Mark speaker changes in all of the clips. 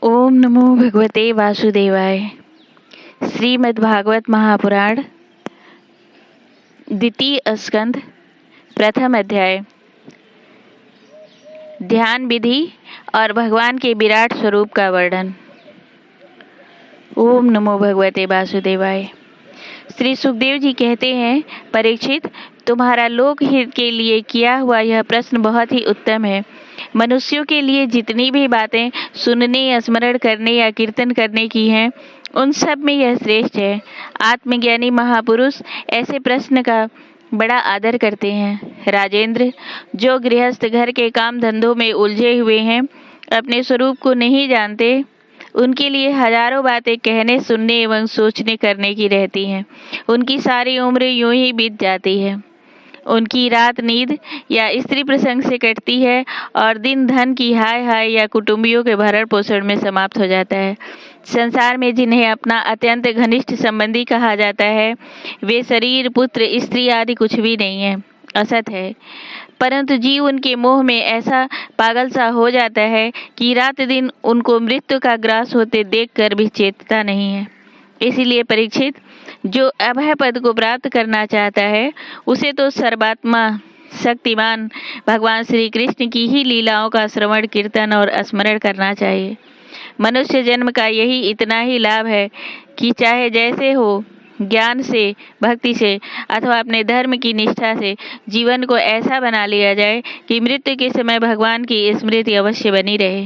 Speaker 1: ओम नमो भगवते वासुदेवाय। श्रीमद्भागवत महापुराण द्वितीय स्कंध प्रथम अध्याय। ध्यान विधि और भगवान के विराट स्वरूप का वर्णन। ओम नमो भगवते वासुदेवाय। श्री सुखदेव जी कहते हैं, परीक्षित, तुम्हारा लोक हित के लिए किया हुआ यह प्रश्न बहुत ही उत्तम है। मनुष्यों के लिए जितनी भी बातें सुनने, स्मरण करने या कीर्तन करने की हैं, उन सब में यह श्रेष्ठ है। आत्मज्ञानी महापुरुष ऐसे प्रश्न का बड़ा आदर करते हैं। राजेंद्र, जो गृहस्थ घर के काम धंधों में उलझे हुए हैं, अपने स्वरूप को नहीं जानते, उनके लिए हजारों बातें कहने, सुनने एवं सोचने करने की रहती हैं। उनकी सारी उम्र यूं ही बीत जाती है। उनकी रात नींद या स्त्री प्रसंग से कटती है और दिन धन की हाय हाय या कुटुंबियों के भरण पोषण में समाप्त हो जाता है। संसार में जिन्हें अपना अत्यंत घनिष्ठ संबंधी कहा जाता है, वे शरीर, पुत्र, स्त्री आदि कुछ भी नहीं है, असत है। परंतु जीव उनके मोह में ऐसा पागल सा हो जाता है कि रात दिन उनको मृत्यु का ग्रास होते देखकर भी चेतता नहीं है। इसीलिए परीक्षित, जो अभय पद को प्राप्त करना चाहता है, उसे तो सर्वात्मा शक्तिमान भगवान श्री कृष्ण की ही लीलाओं का श्रवण, कीर्तन और स्मरण करना चाहिए। मनुष्य जन्म का यही इतना ही लाभ है कि चाहे जैसे हो, ज्ञान से, भक्ति से अथवा अपने धर्म की निष्ठा से जीवन को ऐसा बना लिया जाए कि मृत्यु के समय भगवान की स्मृति अवश्य बनी रहे।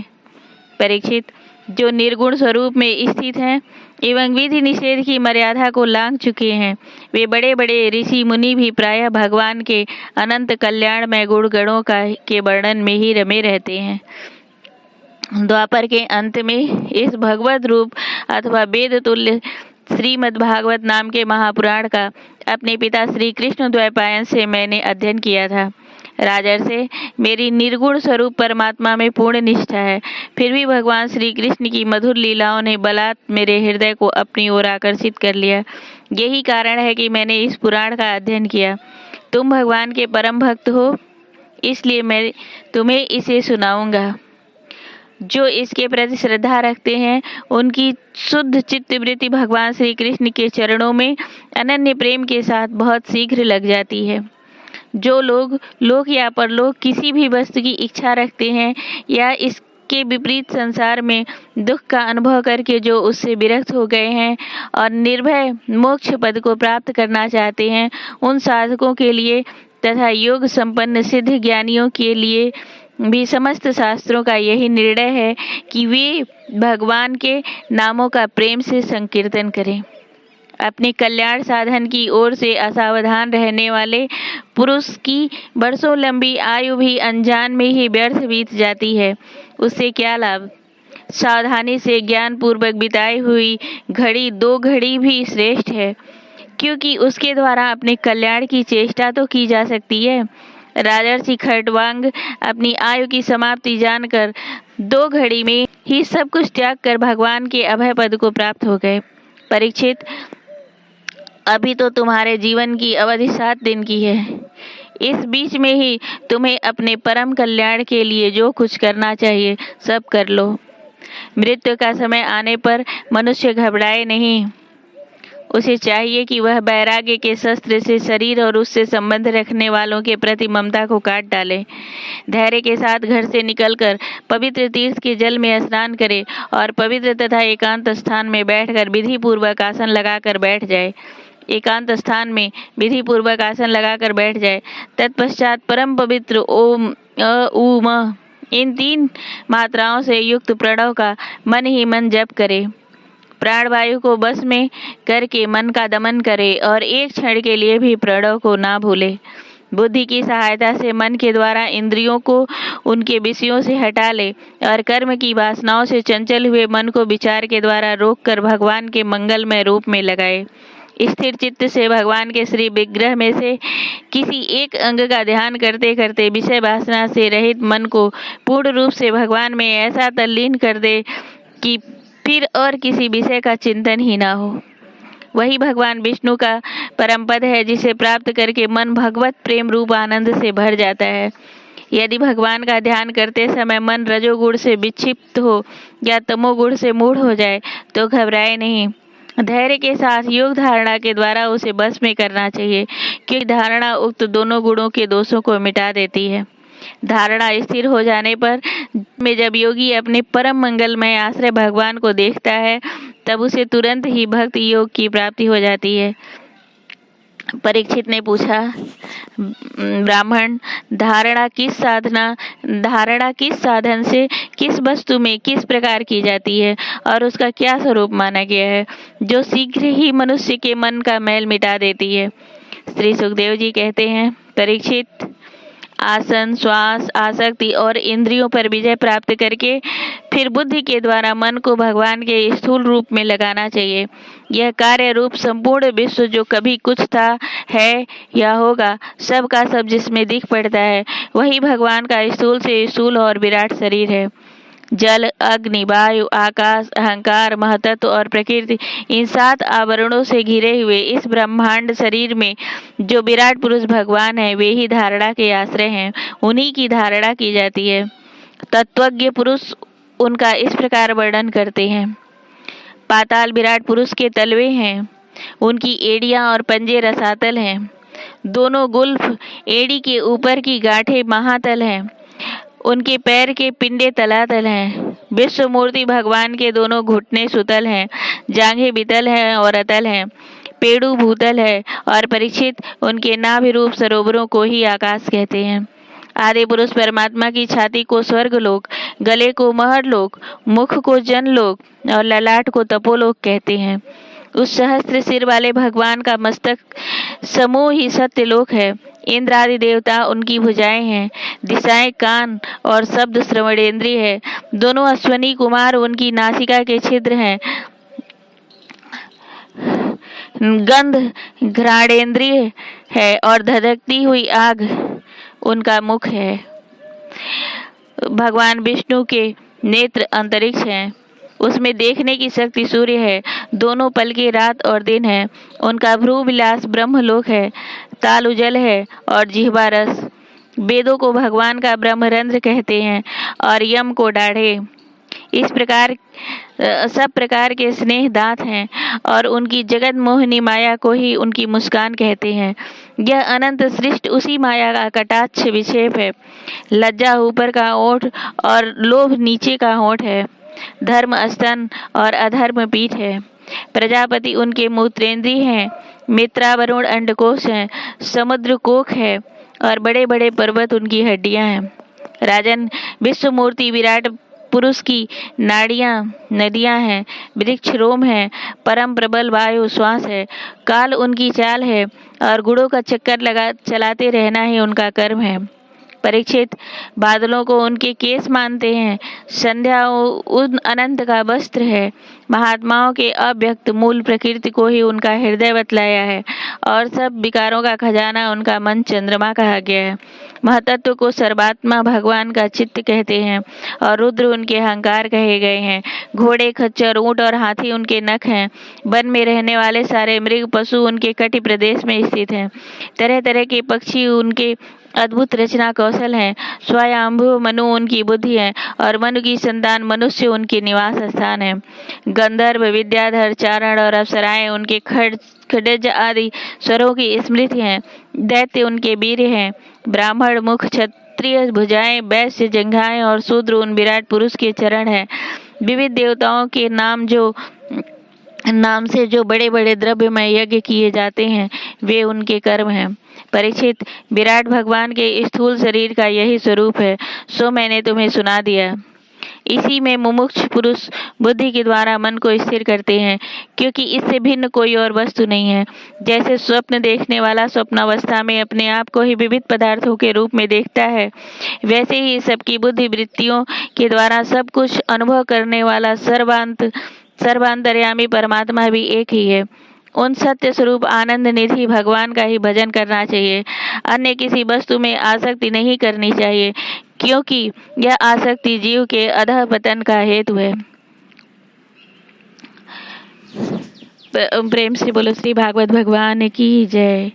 Speaker 1: परीक्षित, जो निर्गुण स्वरूप में स्थित हैं एवं विधि निषेध की मर्यादा को लांघ चुके हैं, वे बड़े बड़े ऋषि मुनि भी प्रायः भगवान के अनंत कल्याणमय गुण गणों के वर्णन में ही रमे रहते हैं। द्वापर के अंत में इस भगवत रूप अथवा वेद तुल्य श्रीमद् भागवत नाम के महापुराण का अपने पिता श्री कृष्ण द्वैपायन से मैंने अध्ययन किया था। राजर्षे, मेरी निर्गुण स्वरूप परमात्मा में पूर्ण निष्ठा है, फिर भी भगवान श्री कृष्ण की मधुर लीलाओं ने बलात् मेरे हृदय को अपनी ओर आकर्षित कर लिया। यही कारण है कि मैंने इस पुराण का अध्ययन किया। तुम भगवान के परम भक्त हो, इसलिए मैं तुम्हें इसे सुनाऊंगा। जो इसके प्रति श्रद्धा रखते हैं, उनकी शुद्ध चित्तवृत्ति भगवान श्री कृष्ण के चरणों में अनन्य प्रेम के साथ बहुत शीघ्र लग जाती है। जो लोग लोक या परलोक किसी भी वस्तु की इच्छा रखते हैं या इसके विपरीत संसार में दुख का अनुभव करके जो उससे विरक्त हो गए हैं और निर्भय मोक्ष पद को प्राप्त करना चाहते हैं, उन साधकों के लिए तथा योग संपन्न सिद्ध ज्ञानियों के लिए भी समस्त शास्त्रों का यही निर्णय है कि वे भगवान के नामों का प्रेम से संकीर्तन करें। अपने कल्याण साधन की ओर से असावधान रहने वाले पुरुष की वर्षों लंबी आयु भी अनजान में ही व्यर्थ बीत जाती है। उससे क्या लाभ? सावधानी से ज्ञान पूर्वक बिताई हुई घड़ी 2 घड़ी भी श्रेष्ठ है, क्योंकि उसके द्वारा अपने कल्याण की चेष्टा तो की जा सकती है। राजर्षि खट्वांग अपनी आयु की समाप्ति जानकर 2 घड़ी में ही सब कुछ त्याग कर भगवान के अभय पद को प्राप्त हो गए। परीक्षित, अभी तो तुम्हारे जीवन की अवधि 7 दिन की है। इस बीच में ही तुम्हें अपने परम कल्याण के लिए जो कुछ करना चाहिए सब कर लो। मृत्यु का समय आने पर मनुष्य घबराए नहीं। उसे चाहिए कि वह वैराग्य के शस्त्र से शरीर और उससे संबंध रखने वालों के प्रति ममता को काट डाले। धैर्य के साथ घर से निकलकर पवित्र तीर्थ के जल में स्नान करे और पवित्र तथा एकांत स्थान में बैठकर विधि पूर्वक आसन लगाकर बैठ जाए। एकांत स्थान में विधि पूर्वक आसन लगाकर बैठ जाए। तत्पश्चात परम पवित्र ओम अ उ म इन 3 मात्राओं से युक्त प्रणव का मन ही मन जप करे। प्राणवायु को बस में करके मन का दमन करे और एक क्षण के लिए भी प्रणव को ना भूले। बुद्धि की सहायता से मन के द्वारा इंद्रियों को उनके विषयों से हटा ले और कर्म की वासनाओं से चंचल हुए मन को विचार के द्वारा रोककर भगवान के मंगलमय रूप में लगाए। स्थिर चित्त से भगवान के श्री विग्रह में से किसी एक अंग का ध्यान करते करते विषय वासना से रहित मन को पूर्ण रूप से भगवान में ऐसा तल्लीन कर दे कि फिर और किसी विषय का चिंतन ही ना हो। वही भगवान विष्णु का परम पद है, जिसे प्राप्त करके मन भगवत प्रेम रूप आनंद से भर जाता है। यदि भगवान का ध्यान करते समय मन रजोगुण से विक्षिप्त हो या तमोगुण से मूढ़ हो जाए तो घबराए नहीं। धैर्य के साथ योग धारणा के द्वारा उसे बस में करना चाहिए, क्योंकि धारणा उक्त दोनों गुणों के दोषों को मिटा देती है। धारणा स्थिर हो जाने पर में जब योगी अपने परम मंगलमय आश्रय भगवान को देखता है तब उसे तुरंत ही भक्ति योग की प्राप्ति हो जाती है। परीक्षित ने पूछा, ब्राह्मण, धारणा किस साधन से किस वस्तु में किस प्रकार की जाती है और उसका क्या स्वरूप माना गया है जो शीघ्र ही मनुष्य के मन का मैल मिटा देती है? श्री सुखदेव जी कहते हैं, परीक्षित, आसन, श्वास, आसक्ति और इंद्रियों पर विजय प्राप्त करके फिर बुद्धि के द्वारा मन को भगवान के स्थूल रूप में लगाना चाहिए। यह कार्य रूप संपूर्ण विश्व जो कभी कुछ था, है या होगा, सब का सब जिसमें दिख पड़ता है वही भगवान का स्थूल से स्थूल और विराट शरीर है। जल, अग्नि, वायु, आकाश, अहंकार, महतत्व और प्रकृति, इन 7 आवरणों से घिरे हुए इस ब्रह्मांड शरीर में जो विराट पुरुष भगवान है वे ही धारणा के आश्रय हैं। उन्हीं की धारणा की जाती है। तत्वज्ञ पुरुष उनका इस प्रकार वर्णन करते हैं। पाताल विराट पुरुष के तलवे हैं, उनकी एड़ियां और पंजे रसातल हैं। दोनों गुल्फ एड़ी के ऊपर की गांठें महातल हैं, उनके पैर के पिंडे तलातल हैं। विश्व मूर्ति भगवान के दोनों घुटने सुतल हैं, जांघें बितल हैं और अतल हैं, पेड़ू भूतल है और परीक्षित, उनके नाभि रूप सरोवरों को ही आकाश कहते हैं। आदि पुरुष परमात्मा की छाती को स्वर्गलोक, गले को महरलोक, मुख को जनलोक और ललाट को तपोलोक कहते हैं। उस सहस्त्र सिर वाले भगवान का मस्तक समूह ही सत्यलोक है। इंद्र आदि देवता उनकी भुजाएं हैं, दिशाएं कान और शब्द श्रवणेन्द्रिय है। दोनों अश्वनी कुमार उनकी नासिका के छिद्र हैं। गंध घ्राणेन्द्रिय है और धधकती हुई आग उनका मुख है। भगवान विष्णु के नेत्र अंतरिक्ष हैं, उसमें देखने की शक्ति सूर्य है। दोनों पलके रात और दिन है। उनका भ्रू विलास ब्रह्मलोक है, तालु जल है और जिह्वा रस। वेदों को भगवान का ब्रह्मरंध्र कहते हैं और यम को दाढ़े। इस प्रकार सब प्रकार के स्नेह दांत हैं और उनकी जगत मोहिनी माया को ही उनकी मुस्कान कहते हैं। यह अनंत सृष्टि उसी माया का कटाक्ष विक्षेप है। लज्जा ऊपर का ओठ और लोभ नीचे का होंठ है। धर्म स्तन और अधर्म पीठ है। प्रजापति उनके मूत्रेंद्रिय हैं। मित्रा वरुण अंडकोश हैं। समुद्र कोख है और बड़े बड़े पर्वत उनकी हड्डियां हैं। राजन, विश्व मूर्ति विराट पुरुष की नाड़ियां नदियां हैं। वृक्ष रोम है। परम प्रबल वायु श्वास है। काल उनकी चाल है और गुणों का चक्कर चलाते रहना ही उनका कर्म है। परीक्षित, बादलों को उनके केस मानते हैं। संध्या उन अनंत का वस्त्र है। महात्माओं के अव्यक्त मूल प्रकृति को ही उनका हृदय बतलाया है और सब विकारों का खजाना उनका मन चंद्रमा कहा गया है। महतत्व को सर्वात्मा भगवान का चित्त कहते हैं और रुद्र उनके अहंकार कहे गए हैं। घोड़े, खच्चर, ऊंट और हाथी उनके नख हैं। वन में रहने वाले सारे मृग पशु उनके कटि प्रदेश में स्थित हैं। तरह तरह के पक्षी उनके अद्भुत रचना कौशल हैं। स्वयंभू मनु उनकी बुद्धि है और मनु की संतान मनुष्य उनके निवास स्थान है। गंधर्व, विद्याधर, चारण और अप्सराएं उनके खड्ज आदि स्वरों की स्मृति हैं। दैत्य उनके वीर हैं। ब्राह्मण मुख, क्षत्रिय भुजाएं, वैश्य जंघाएं और शूद्र उन विराट पुरुष के चरण हैं। विविध देवताओं के नाम से जो बड़े बड़े द्रव्यमय यज्ञ किए जाते हैं वे उनके कर्म हैं। परीक्षित, विराट भगवान के स्थूल शरीर का यही स्वरूप है, सो मैंने तुम्हें सुना दिया। इसी में मुमुक्ष पुरुष बुद्धि के द्वारा मन को स्थिर करते हैं, क्योंकि इससे भिन्न कोई और वस्तु नहीं है। जैसे स्वप्न देखने वाला स्वप्नावस्था में अपने आप को ही विविध पदार्थों के रूप में देखता है, वैसे ही सबकी बुद्धि वृत्तियों के द्वारा सब कुछ अनुभव करने वाला सर्वांतर्यामी परमात्मा भी एक ही है। उन सत्य स्वरूप आनंद निधि भगवान का ही भजन करना चाहिए। अन्य किसी वस्तु में आसक्ति नहीं करनी चाहिए, क्योंकि यह आसक्ति जीव के अधः पतन का हेतु है। प्रेम से बोलो श्री भागवत भगवान की जय।